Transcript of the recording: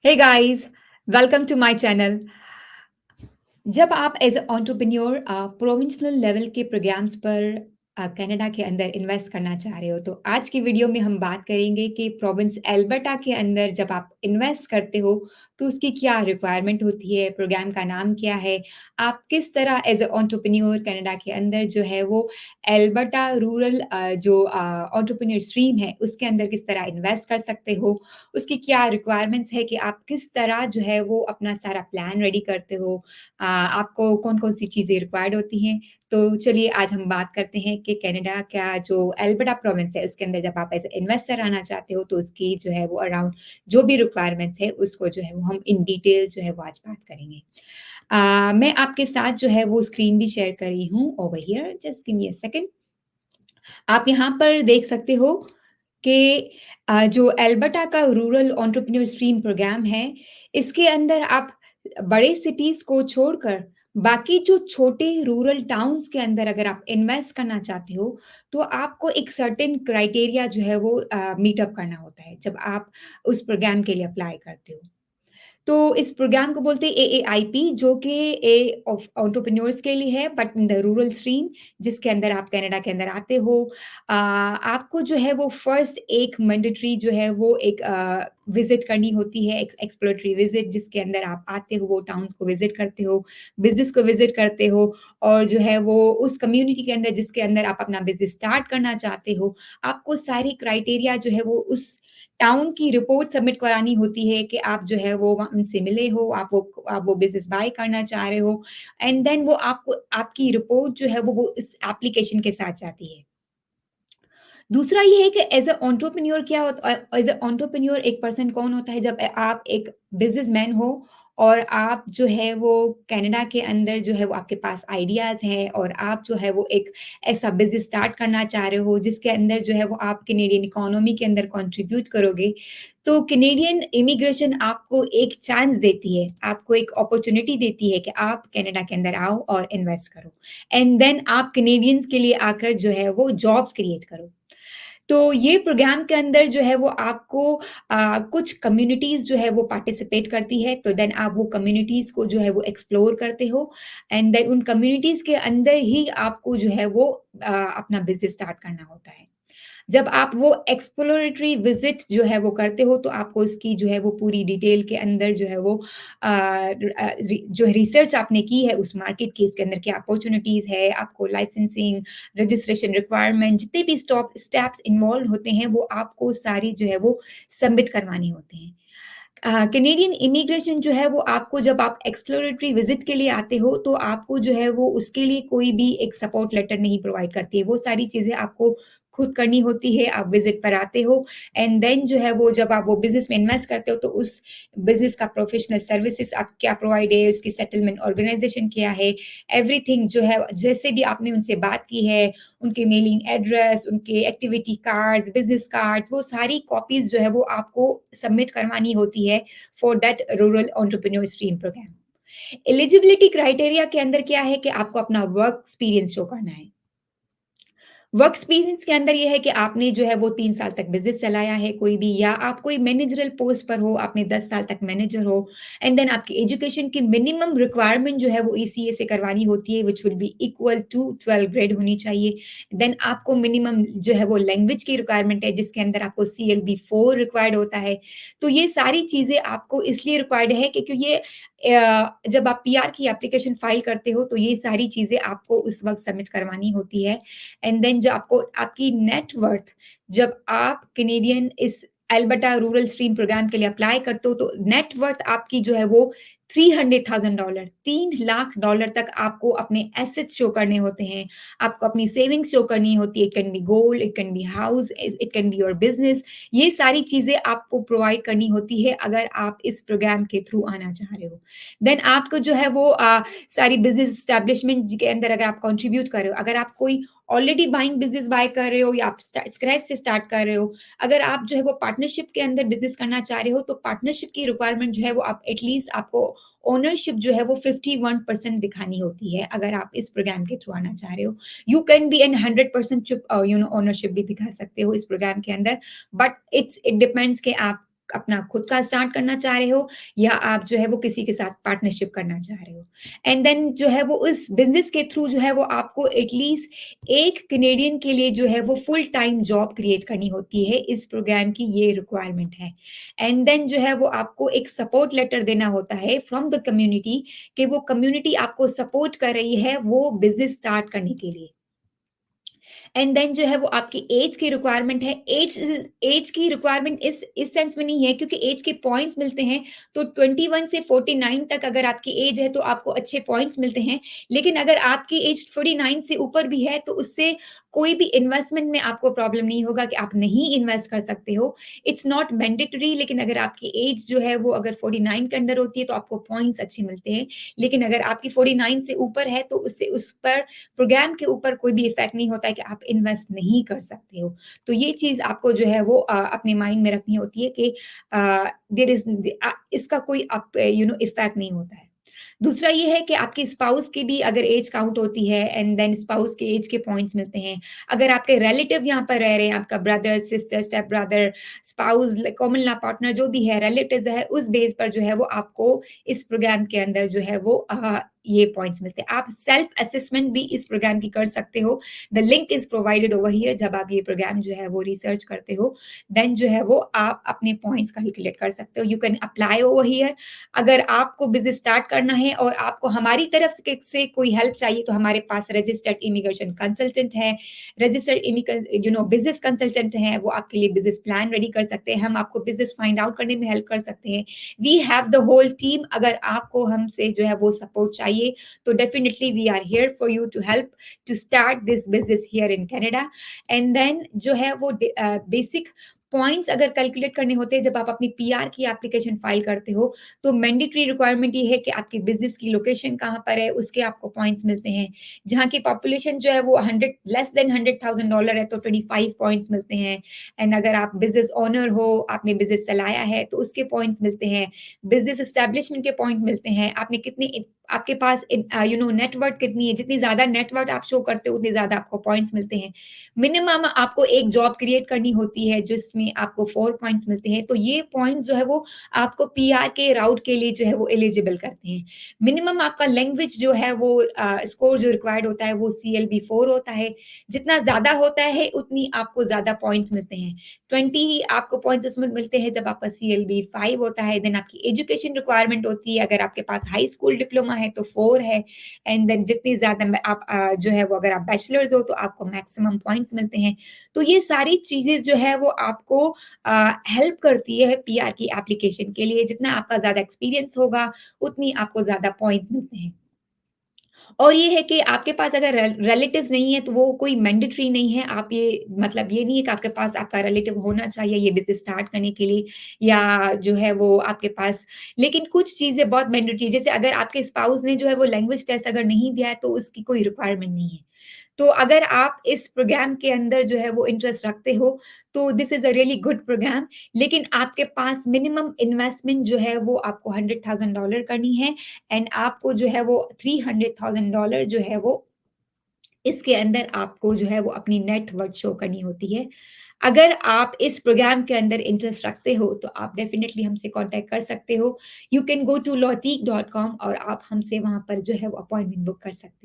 Hey guys, welcome to my channel. जब आप as a entrepreneur provincial level के programmes पर कनाडा के अंदर इन्वेस्ट करना चाह रहे हो तो आज की वीडियो में हम बात करेंगे कि प्रोविंस एल्बर्टा के अंदर जब आप इन्वेस्ट करते हो तो उसकी क्या रिक्वायरमेंट होती है, प्रोग्राम का नाम क्या है, आप किस तरह एज ए एंटरप्रेन्योर कनाडा के अंदर जो है वो एल्बर्टा रूरल जो एंटरप्रेन्योर स्ट्रीम है उसके अंदर किस तरह इन्वेस्ट कर सकते हो, उसकी क्या रिक्वायरमेंट्स है कि आप किस तरह जो है वो अपना सारा प्लान रेडी करते हो, आपको कौन-कौन सी चीज़ें रिक्वायर्ड होती हैं। तो चलिए आज हम बात करते हैं कि कनाडा का जो एल्बर्टा प्रोविंस है उसके अंदर जब आप एज़ अ इन्वेस्टर आना चाहते हो तो उसकी जो है वो अराउंड जो भी रिक्वायरमेंट्स है उसको जो है वो हम इन डिटेल जो है वो आज बात करेंगे। मैं आपके साथ जो है वो स्क्रीन भी शेयर कर रही हूँ over here, just give me a second. आप यहाँ पर देख सकते हो कि जो एल्बर्टा का रूरल एंटरप्रेन्योर स्ट्रीम प्रोग्राम है, इसके अंदर आप बड़े सिटीज़ को छोड़कर बाकी जो छोटे रूरल टाउन्स के अंदर अगर आप इन्वेस्ट करना चाहते हो, तो आपको एक सर्टेन क्राइटेरिया जो है वो मीट अप करना होता है, जब आप उस प्रोग्राम के लिए अप्लाई करते हो। तो इस प्रोग्राम को बोलते हैं एएआईपी जो कि ए ऑफ एंटरप्रेन्योर्स के लिए है but in the rural stream जिसके अंदर आप कनाडा के अंदर आते हो। आपको जो है वो फर्स्ट एक मैंडेटरी जो है वो एक विज़िट करनी होती है, एक्सप्लोरेटरी विज़िट जिसके अंदर आप आते हो, वो टाउन्स को विज़िट करते हो, बिज़नेस को विज़िट करते हो और जो है वो उस कम्युनिटी के अंदर जिसके अंदर आप अपना बिज़नेस स्टार्ट करना चाहते हो, आपको सारी क्राइटेरिया जो है वो उस टाउन की रिपोर्ट सबमिट करानी होती है कि आप जो है वो उनसे मिले हो, आप वो बिज़नेस बाय करना चाह रहे हो एंड देन वो आपको आपकी रिपोर्ट जो है वो इस एप्लीकेशन के साथ जाती है। दूसरा ये है कि एज़ अ एंटरप्रेन्योर क्या होता एज़ अ एंटरप्रेन्योर एक पर्सन कौन होता है जब आप एक बिज़नेसमैन हो और आप जो है वो कनाडा के अंदर जो है वो आपके पास आइडियाज़ हैं और आप जो है वो एक ऐसा बिज़नेस स्टार्ट करना चाह रहे हो जिसके अंदर जो है वो आप कैनेडियन इकोनॉमी के अंदर कंट्रीब्यूट करोगे। तो कैनेडियन इमिग्रेशन आपको एक चांस देती है, आपको एक अपॉर्च्युनिटी देती है कि आप कनाडा के अंदर आओ और इन्वेस्ट करो एंड देन आप कैनेडियंस के लिए आकर जो है वो जॉब्स क्रिएट करो। तो ये प्रोग्राम के अंदर जो है वो आपको कुछ कम्युनिटीज़ जो है वो पार्टिसिपेट करती है, तो देन आप वो कम्युनिटीज़ को जो है वो एक्सप्लोर करते हो एंड देन उन कम्युनिटीज़ के अंदर ही आपको जो है वो अपना बिज़नेस स्टार्ट करना होता है। जब आप वो एक्सप्लोरेटरी विज़िट जो है वो करते हो, तो आपको इसकी जो है वो पूरी डिटेल के अंदर जो है वो जो रिसर्च आपने की है उस मार्केट की, उसके अंदर क्या अपॉर्च्युनिटीज़ है, आपको लाइसेंसिंग, रजिस्ट्रेशन रिक्वायरमेंट जितने भी स्टेप्स इन्वॉल्व होते हैं, वो आपको सारी जो है वो सबमिट करवानी होते हैं। कैनेडियन इमिग्रेशन जो है वो आपको जब आप एक्सप्लोरेटरी विज़िट के लिए आते हो, तो आपको जो है वो उसके लिए कोई भी एक सपोर्ट लेटर नहीं प्रोवाइड करती है। वो सारी चीज़ें आपको खुद करनी होती है, आप विज़िट पर आते हो एंड देन जो है वो जब आप वो बिज़नेस में इन्वेस्ट करते हो, तो उस बिज़नेस का प्रोफ़ेशनल सर्विसेज़ आप क्या प्रोवाइड है, उसकी सेटलमेंट ऑर्गनाइज़ेशन क्या है, एवरीथिंग जो है जैसे भी आपने उनसे बात की है, उनके मेलिंग एड्रेस, उनके एक्टिविटी कार्ड्स, बिज़नेस कार्ड्स, वो सारी कॉपीज़ जो है वो आपको सबमिट करवानी होती है for that rural entrepreneur stream programme. Eligibility criteria के अंदर क्या है कि आपको अपना वर्क एक्सपीरियंस शो करना है। वर्क एक्सपीरियंस के अंदर ये है कि आपने जो है वो 3 साल तक बिज़नेस चलाया है कोई भी या आप कोई मैनेजरल पोस्ट पर हो, आपने 10 साल तक मैनेजर हो एंड देन आपकी एजुकेशन की मिनिमम रिक्वायरमेंट जो है वो ईसीए से करवानी होती है which will be equal to 12 grade होनी चाहिए। देन आपको मिनिमम जो है वो लैंग्वेज की रिक्वायरमेंट है जिसके अंदर आपको सीएलबी 4 रिक्वायर्ड होता है। तो ये सारी चीज़ें आपको इसलिए रिक्वायर्ड है क्योंकि ये जब आप पीआर की एप्लीकेशन फाइल करते हो तो ये सारी चीज़ें आपको उस वक़्त सबमिट करवानी होती है। एंड देन जो आपको आपकी नेट वर्थ जब आप कैनेडियन इस अल्बर्टा रूरल स्ट्रीम प्रोग्राम के लिए अप्लाई करते हो तो नेट वर्थ आपकी जो है वो $300,000 $3 लाख तक आपको अपने एसेट्स शो करने होते हैं। आपको अपनी सेविंग्स शो करनी होती है। It can be gold, it can be house, it can be your business. ये सारी चीज़ें आपको प्रोवाइड करनी होती है अगर आप इस प्रोग्राम के थ्रू आना चाह रहे हो। देन आपको जो है वो सारी बिज़नेस एस्टेब्लिशमेंट के अंदर अगर आप कंट्रीब्यूट कर रहे हो, अगर आप कोई ऑलरेडी बाइंग बिज़नेस बाय कर रहे हो या आप स्क्रैच से स्टार्ट कर रहे हो, अगर आप जो है वो पार्टनरशिप के अंदर बिज़नेस करना चाह रहे हो, तो पार्टनरशिप की रिक्वायरमेंट जो है वो आप एटलीस्ट आपको ओनरशिप जो है वो 51% दिखानी होती है, अगर आप इस प्रोग्राम के थ्रू आना चाह रहे हो। You can be an 100% ownership भी दिखा सकते हो इस प्रोग्राम के अंदर, बट इट डिपेंड्स कि आप अपना खुद का स्टार्ट करना चाह रहे हो या आप जो है वो किसी के साथ पार्टनरशिप करना चाह रहे हो। एंड देन जो है वो उस बिज़नेस के थ्रू जो है वो आपको एटलीस्ट एक कैनेडियन के लिए जो है वो फुल टाइम जॉब क्रिएट करनी होती है, इस प्रोग्राम की ये रिक्वायरमेंट है। एंड देन जो है वो आपको एक सपोर्ट लेटर देना होता है फ्रॉम द कम्युनिटी कि वो कम्युनिटी आपको सपोर्ट कर रही है वो बिज़नेस स्टार्ट करने के लिए। एंड देन जो है वो आपकी एज की रिक्वायरमेंट है। एज की रिक्वायरमेंट इस सेंस में नहीं है क्योंकि एज के पॉइंट्स मिलते हैं, तो 21 से 49 तक अगर आपकी एज है तो आपको अच्छे पॉइंट्स मिलते हैं। लेकिन अगर आपकी एज 49 से ऊपर भी है तो उससे कोई भी इन्वेस्टमेंट में आपको प्रॉब्लम नहीं होगा कि आप नहीं इन्वेस्ट कर सकते हो। इट्स नॉट मैंडेटरी, लेकिन अगर आपकी एज जो है वो अगर 49 के अंडर होती है तो आपको पॉइंट्स अच्छे मिलते हैं। लेकिन अगर आपकी 49 से ऊपर है तो उससे उस पर प्रोग्राम के ऊपर कोई भी इफ़ेक्ट नहीं होता है कि आप इन्वेस्ट नहीं कर सकते हो। तो ये चीज़ आपको जो है वो अपने माइंड में रखनी होती है कि देयर इज़ इसका कोई इफ़ेक्ट नहीं होता है। दूसरा ये है कि आपके स्पाउस की भी अगर एज काउंट होती है एंड देन स्पाउस के एज के पॉइंट्स मिलते हैं। अगर आपके रिलेटिव यहाँ पर रह रहे हैं, आपका brother, sister, step brother, spouse, common law partner जो भी है, रिलेटिव्स है, उस बेस पर जो है वो आपको इस प्रोग्राम के अंदर जो है वो ये पॉइंट्स मिलते हैं। आप सेल्फ असेसमेंट भी इस प्रोग्राम की कर सकते हो। The link is provided over here. जब आप ये प्रोग्राम जो है वो रिसर्च करते हो, देन जो है वो आप अपने पॉइंट्स कैलकुलेट कर सकते हो। You can apply over here. अगर आपको बिज़नेस स्टार्ट करना है और आपको हमारी तरफ से कोई हेल्प चाहिए तो हमारे पास रजिस्टर्ड इमिग्रेशन कंसल्टेंट है, रजिस्टर्ड बिज़नेस कंसल्टेंट हैं, वो आपके लिए बिज़नेस प्लान रेडी कर सकते हैं। हम आपको बिज़नेस फाइंड आउट करने में हेल्प कर सकते हैं। We have the whole team. अगर आपको हमसे जो है वो सपोर्ट चाहिए तो definitely we are here for you to help to start this business here in Canada. And then जो है वो बेसिक पॉइंट्स अगर कैलकुलेट करने होते हैं जब आप अपनी पीआर की एप्लीकेशन फाइल करते हो, तो मैंडेटरी रिक्वायरमेंट ये है कि आपकी बिज़नेस की लोकेशन कहाँ पर है, उसके आपको पॉइंट्स मिलते हैं। जहाँ की पॉपुलेशन जो है वो 100 लेस देन $100,000 है तो 25 पॉइंट्स मिलते हैं। एंड अगर आप बिज़नेस ओनर हो, आपने बिज़नेस चलाया है तो उसके पॉइंट्स मिलते हैं। बिज़नेस एस्टेब्लिशमेंट के पॉइंट मिलते हैं। आपने कितनी आपके पास नेटवर्थ कितनी है, जितनी ज़्यादा नेटवर्थ आप शो करते हो उतने ज़्यादा आपको पॉइंट्स मिलते हैं। मिनिमम आपको एक जॉब क्रिएट करनी होती है जिसमें आपको 4 पॉइंट्स मिलते हैं। तो ये पॉइंट्स जो है वो आपको पीआर के राउट के लिए जो है वो एलिजिबल करते हैं। मिनिमम आपका लैंग्वेज जो है वो स्कोर जो रिक्वायर्ड होता है वो सीएलबी 4 होता है। जितना ज़्यादा होता है उतनी आपको ज़्यादा पॉइंट्स मिलते हैं। 20 आपको पॉइंट्स उसमें मिलते हैं जब आपका सीएलबी 5 होता है। देन आपकी एजुकेशन रिक्वायरमेंट होती है। अगर आपके पास हाई स्कूल डिप्लोमा है तो 4 है। एंड देन जितनी ज़्यादा आप जो है वो अगर आप बैचलर्स हो तो आपको मैक्सिमम पॉइंट्स मिलते हैं। तो ये सारी चीज़ें जो है वो आपको हेल्प करती है पीआर की एप्लीकेशन के लिए। जितना आपका ज़्यादा एक्सपीरियंस होगा, उतनी आपको ज़्यादा पॉइंट्स मिलते हैं। और ये है कि आपके पास अगर रिलेटिव्स नहीं है तो वो कोई मैंडेटरी नहीं है। आप ये मतलब ये नहीं है कि आपके पास आपका रिलेटिव होना चाहिए ये बिज़नेस स्टार्ट करने के लिए या जो है वो आपके पास, लेकिन कुछ चीज़ें बहुत मैंडेटरी है। जैसे अगर आपके स्पाउस ने जो है वो लैंग्वेज टेस्ट अगर नहीं दिया है तो उसकी कोई रिक्वायरमेंट नहीं है। तो अगर आप इस प्रोग्राम के अंदर जो है वो इंटरेस्ट रखते हो, तो this is a really good programme. लेकिन आपके पास मिनिमम इन्वेस्टमेंट जो है वो आपको $100,000 करनी है एंड आपको जो है वो $300,000 जो है वो इसके अंदर आपको जो है वो अपनी नेट वर्थ शो करनी होती है। अगर आप इस प्रोग्राम के अंदर इंटरेस्ट रखते हो, तो आप डेफ़िनिटली हमसे कॉन्टैक्ट कर सकते हो। You can go to lawteak.com और आप हमसे वहाँ पर जो है वो अपॉइंटमेंट बुक कर सकते हैं।